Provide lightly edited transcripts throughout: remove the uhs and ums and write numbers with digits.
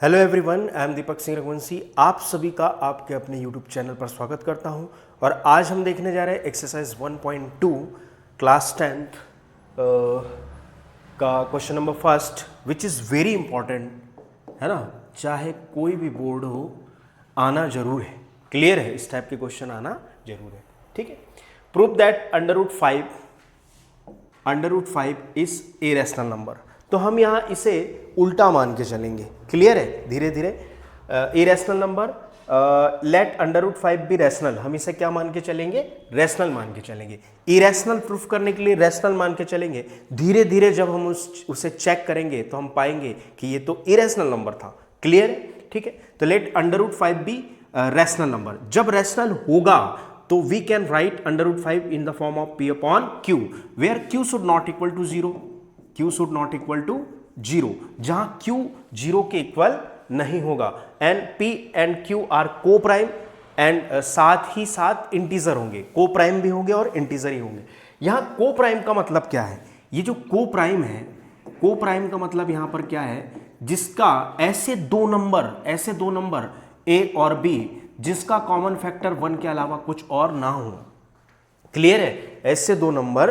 Hello everyone, I am Deepak Singh Raghuvanshi. आप सभी का आपके अपने यूट्यूब चैनल पर स्वागत करता हूं और आज हम देखने जा रहे हैं एक्सरसाइज 1.2 क्लास 10th का question number first, which is very important, है ना। चाहे कोई भी बोर्ड हो, आना जरूर है। क्लियर है, इस टाइप के क्वेश्चन आना जरूर है। ठीक है। Prove that under root 5 is a rational number. तो हम यहाँ इसे उल्टा मान के चलेंगे। क्लियर है, धीरे धीरे। A rational number, let under root 5 भी रैशनल। हम इसे क्या मान के चलेंगे? रैशनल मान के चलेंगे। इरेशनल प्रूफ करने के लिए रैशनल मान के चलेंगे। धीरे धीरे जब हम उसे चेक करेंगे तो हम पाएंगे कि ये तो इरेशनल नंबर था। क्लियर है, ठीक है। तो लेट अंडर रूट 5 भी रैशनल नंबर। जब रैशनल होगा तो we can write under root 5 in the form of p upon q, where q should not equal to 0। q should not equal to 0, जहां q 0 के इक्वल नहीं होगा। And p and q are coprime and साथ ही साथ integer होंगे। को prime भी होंगे और इंटीजर ही होंगे। यहां को प्राइम का मतलब क्या है? ये जो को प्राइम है, को प्राइम का मतलब यहां पर क्या है? जिसका ऐसे दो नंबर a और b जिसका कॉमन फैक्टर 1 के अलावा कुछ और ना हो। क्लियर है, ऐसे दो नंबर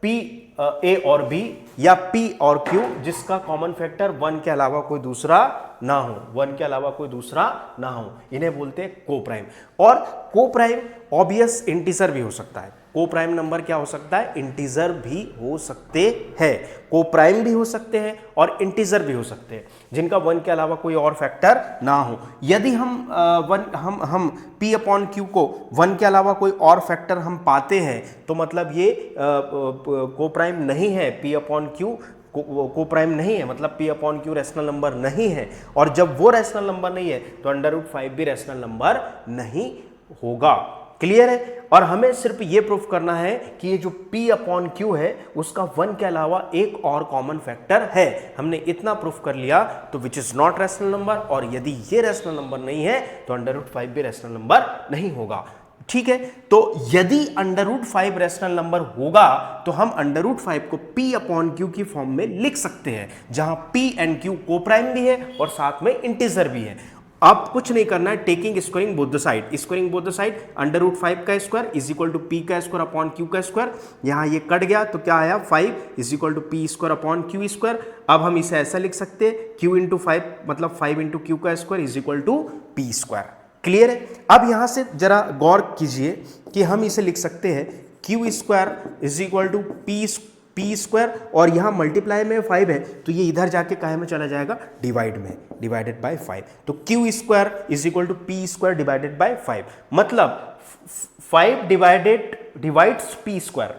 p a और b या p और q जिसका कॉमन फैक्टर 1 के अलावा कोई दूसरा ना हो, 1 के अलावा कोई दूसरा ना हो, इन्हें बोलते हैं को प्राइम। और को प्राइम ऑब्वियस इंटीजर भी हो सकता है। को प्राइम नंबर क्या हो सकता है? इंटीजर भी हो सकते हैं। को प्राइम भी हो सकते हैं और इंटीजर भी हो सकते हैं, जिनका 1 के अलावा कोई और फैक्टर ना हो। यदि हम p अपॉन q को 1 के अलावा कोई और फैक्टर हम पाते हैं तो मतलब ये को प्राइम नहीं है। p अपॉन q को प्राइम नहीं है, मतलब p upon q rational number नहीं है। और जब वो रैशनल नंबर नहीं है तो अंडर रूट 5 भी रैशनल नंबर नहीं होगा। क्लियर है। और हमें सिर्फ ये प्रूफ करना है कि ये जो p अपॉन q है उसका 1 के अलावा एक और कॉमन फैक्टर है। हमने इतना प्रूफ कर लिया तो which is not rational number. और यदि ये रैशनल नंबर नहीं है तो अंडर रूट 5 भी रैशनल नंबर नहीं होगा। ठीक है। तो यदि अंडर रूट 5 रैशनल नंबर होगा तो हम अंडर रूट 5 को p अपॉन क्यू की फॉर्म में लिख सकते हैं, जहां p एंड q को प्राइम भी है और साथ में इंटीजर भी है। अब कुछ नहीं करना है, taking squaring both the side. Squaring both the side, under root 5 का square is equal to p का स्क्वायर अपॉन q का स्क्वायर। यहां ये कट गया तो क्या आया? 5 is equal to p square upon q square. अब हम इसे ऐसा लिख सकते हैं, q इंटू 5 मतलब 5 इंटू q का square is equal to p square. Clear है। अब यहां से जरा गौर कीजिए कि हम इसे लिख सकते हैं q square is equal to p square, और यहां मल्टीप्लाई में 5 है तो ये इधर जाके काहे में चला जाएगा? डिवाइड में, डिवाइडेड बाय 5। तो q square is equal to p square divided by 5, मतलब 5 डिवाइड्स p स्क्वायर।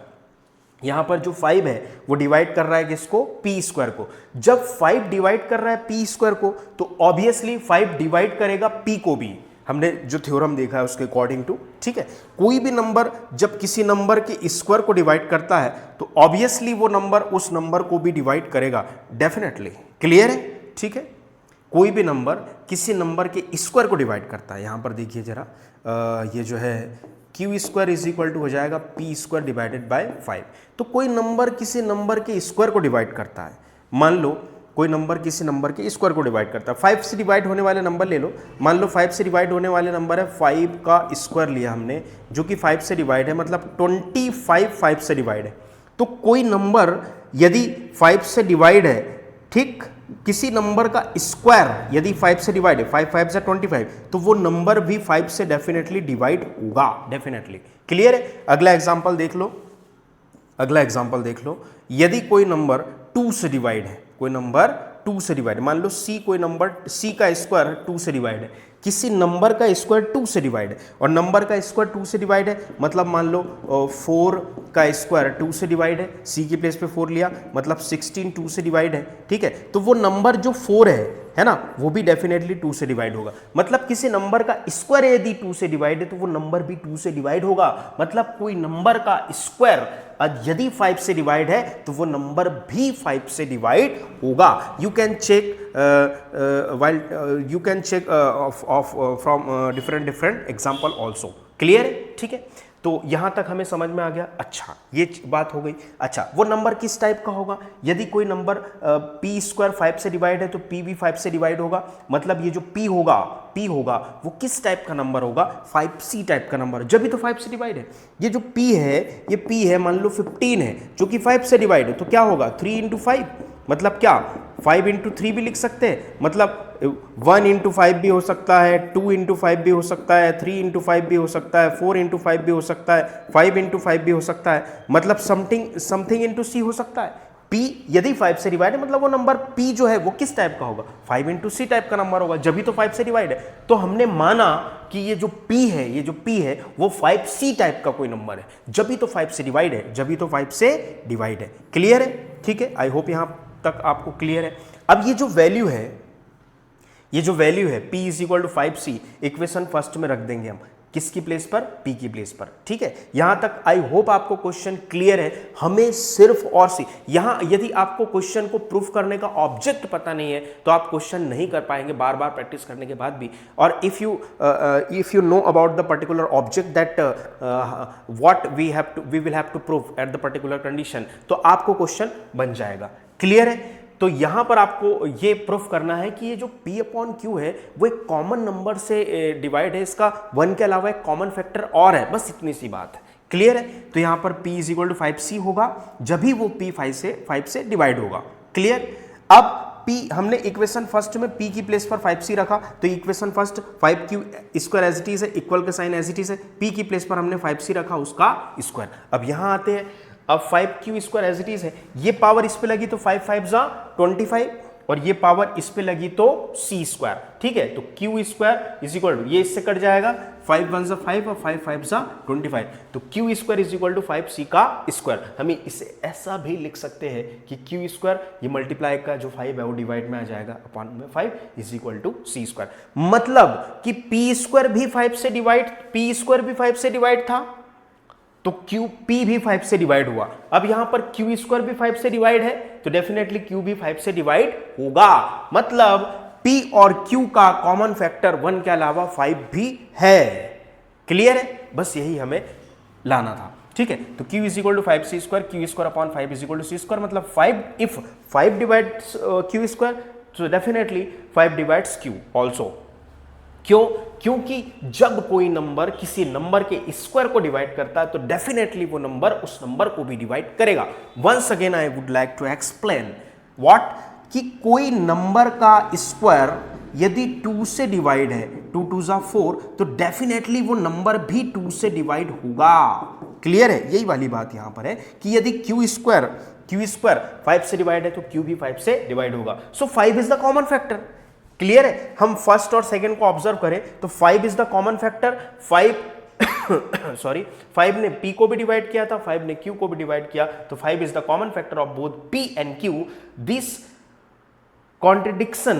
यहां पर जो 5 है वो डिवाइड कर रहा है किसको? p स्क्वायर को। जब 5 डिवाइड कर रहा है p स्क्वायर को तो ऑब्वियसली 5 डिवाइड करेगा p को भी। हमने जो थ्योरम देखा है उसके अकॉर्डिंग टू, ठीक है। कोई भी नंबर जब किसी नंबर के स्क्वायर को डिवाइड करता है तो ऑब्वियसली वो नंबर उस नंबर को भी डिवाइड करेगा, डेफिनेटली। क्लियर है, ठीक है। कोई भी नंबर किसी नंबर के स्क्वायर को डिवाइड करता है। यहां पर देखिए जरा, ये जो है q square is equal to हो जाएगा p स्क्वायर डिवाइडेड बाय 5। तो कोई नंबर किसी नंबर के स्क्वायर को डिवाइड करता है। मान लो कोई नंबर किसी नंबर के स्क्वायर को डिवाइड करता है। 5 से डिवाइड होने वाले नंबर ले लो। मान लो 5 से डिवाइड होने वाले नंबर है 5 का स्क्वायर लिया हमने, जो कि 5 से डिवाइड है, मतलब 25 5 से डिवाइड है। तो कोई नंबर यदि 5 से डिवाइड है, ठीक, किसी नंबर का स्क्वायर यदि 5 से डिवाइड है, 5 5 से 25, तो वो नंबर भी 5 से डेफिनेटली डिवाइड होगा, डेफिनेटली। क्लियर है। अगला एग्जाम्पल देख लो, यदि कोई नंबर 2 से डिवाइड है, कोई नंबर 2 से डिवाइड, मान लो c, कोई नंबर c का स्क्वायर 2 से डिवाइड है, किसी नंबर का स्क्वायर 2 से डिवाइड है, और नंबर का स्क्वायर 2 से डिवाइड है, मतलब मान लो 4 का स्क्वायर 2 से डिवाइड है, c की प्लेस पे 4 लिया, मतलब 16 2 से डिवाइड है, ठीक है। तो वो नंबर जो 4 है ना, वो भी डेफिनेटली 2 से डिवाइड होगा। मतलब किसी नंबर का स्क्वायर यदि 2 से डिवाइड है तो वो नंबर भी 2 से डिवाइड होगा। मतलब कोई नंबर का स्क्वायर यदि 5 से डिवाइड है तो वो नंबर भी 5 से डिवाइड होगा। You can check from different example also. Clear है, ठीक है। तो यहां तक हमें समझ में आ गया। अच्छा ये बात हो गई। अच्छा वो नंबर किस टाइप का होगा? यदि कोई नंबर p स्क्वायर 5 से डिवाइड है तो p भी 5 से डिवाइड होगा। मतलब ये जो p होगा वो किस टाइप का नंबर होगा? 5c टाइप का नंबर, जब भी तो 5 से डिवाइड है। ये जो p है, ये p है, मान लो 15 है जो कि 5 से डिवाइड है, तो क्या होगा? 3 इंटू 5, मतलब क्या 5 इंटू 3 भी लिख सकते हैं, मतलब 1 इंटू 5 भी हो सकता है, 2 इंटू 5 भी हो सकता है, 3 इंटू 5 भी हो सकता है, 4 इंटू 5 भी हो सकता है, 5 इंटू 5 भी हो सकता है, मतलब समथिंग इंटू सी हो सकता है। P यदि 5 से डिवाइड है मतलब वो नंबर P जो है वो किस टाइप का होगा? 5 इंटू सी टाइप का नंबर होगा, जब भी तो 5 से डिवाइड है। तो हमने माना कि ये जो P है वो 5c टाइप का कोई नंबर है, जब भी तो 5 से डिवाइड है, जब भी तो 5 से डिवाइड है। क्लियर है? ठीक है, आई होप यहां तक आपको क्लियर है। अब ये जो वैल्यू है p is equal to 5c, equation first में रख देंगे हम, किसकी प्लेस पर? p की प्लेस पर। ठीक है, यहां तक आई होप आपको क्वेश्चन क्लियर है। हमें सिर्फ और सी, यहां यदि आपको क्वेश्चन को प्रूफ करने का ऑब्जेक्ट पता नहीं है तो आप क्वेश्चन नहीं कर पाएंगे बार बार प्रैक्टिस करने के बाद भी। और if you know about the particular object that what we will have to proof at the particular condition, तो आपको क्वेश्चन बन जाएगा। क्लियर है? तो यहां पर आपको ये प्रूफ करना है कि ये जो p अपॉन q है वो एक कॉमन नंबर से डिवाइड है, इसका 1 के अलावा एक कॉमन फैक्टर और है, बस इतनी सी बात है। क्लियर है? तो यहां पर p is equal to 5c होगा जब भी वो p 5 से डिवाइड होगा। क्लियर? अब p हमने इक्वेशन फर्स्ट में p की प्लेस पर 5c रखा, तो equation first 5q square as it is है, इक्वल का साइन एज इट इज है, p की प्लेस पर हमने 5c रखा, उसका स्क्वायर। अब यहां आते हैं, अब 5q square as it is है, ये पावर इस पे लगी तो 5 5 जा 25, और ये पावर इस पे लगी तो c स्क्वायर। ठीक है, तो q square is equal to, ये इससे कट जाएगा, 5 1 जा 5 और 5 5 जा 25, तो q square is equal to 5c का स्क्वायर। हमें इसे ऐसा भी लिख सकते हैं कि q स्क्वायर, ये मल्टीप्लाई का जो 5 है वो डिवाइड में आ जाएगा अपॉन में 5 is equal to c square. मतलब कि p स्क्वायर भी 5 से डिवाइड था, तो p भी 5 से डिवाइड हुआ। अब यहां पर q स्क्वायर भी 5 से डिवाइड है, तो डेफिनेटली q भी 5 से डिवाइड होगा। मतलब p और q का कॉमन फैक्टर 1 के अलावा 5 भी है। क्लियर है? बस यही हमें लाना था। ठीक है, तो q is equal to 5c square, q square upon 5 is equal to c square, मतलब 5 इफ 5 डिवाइड्स q स्क्वायर, तो डेफिनेटली 5 डिवाइड्स q ऑल्सो। क्यों? क्योंकि जब कोई नंबर किसी नंबर के स्क्वायर को डिवाइड करता है तो डेफिनेटली वो नंबर उस नंबर को भी डिवाइड करेगा। Once again I would like to explain what, कि कोई नंबर का स्क्वायर यदि 2 से डिवाइड है, 2 2 जा 4, तो डेफिनेटली वो नंबर भी 2 से डिवाइड होगा। क्लियर है? यही वाली बात यहां पर है कि यदि q स्क्वायर 5 से डिवाइड है तो q भी 5 से डिवाइड होगा। सो 5 is the common factor. Clear है? हम फर्स्ट और सेकंड को ऑब्जर्व करें तो 5 इज द कॉमन फैक्टर। 5 ने p को भी डिवाइड किया था, 5 ने q को भी डिवाइड किया, तो 5 is the common factor of both p and q। This contradiction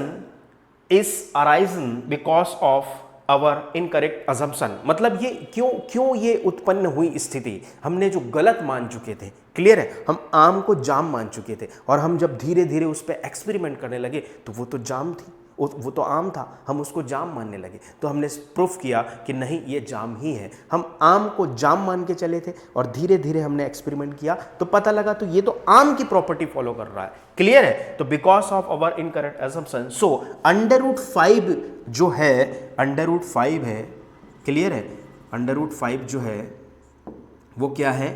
is arisen because of our incorrect assumption. मतलब ये क्यों ये उत्पन्न हुई स्थिति, हमने जो गलत मान चुके थे। क्लियर है? हम आम को जाम मान चुके थे, और हम जब धीरे धीरे उस पर एक्सपेरिमेंट करने लगे तो वो तो जाम थी, वो तो आम था, हम उसको जाम मानने लगे। तो हमने प्रूफ किया कि नहीं, ये जाम ही है। हम आम को जाम मान के चले थे और धीरे धीरे हमने एक्सपेरिमेंट किया तो पता लगा तो ये तो आम की प्रॉपर्टी फॉलो कर रहा है। क्लियर है? तो because of our incorrect assumption, so √5 जो है, √5 है। क्लियर है? √5 जो है वो क्या है?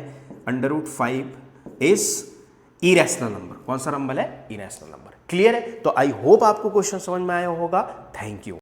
√5 इज इरेशनल नंबर। कौन सा नंबर है? Irrational number. क्लियर है? तो आई होप आपको क्वेश्चन समझ में आया होगा। Thank you.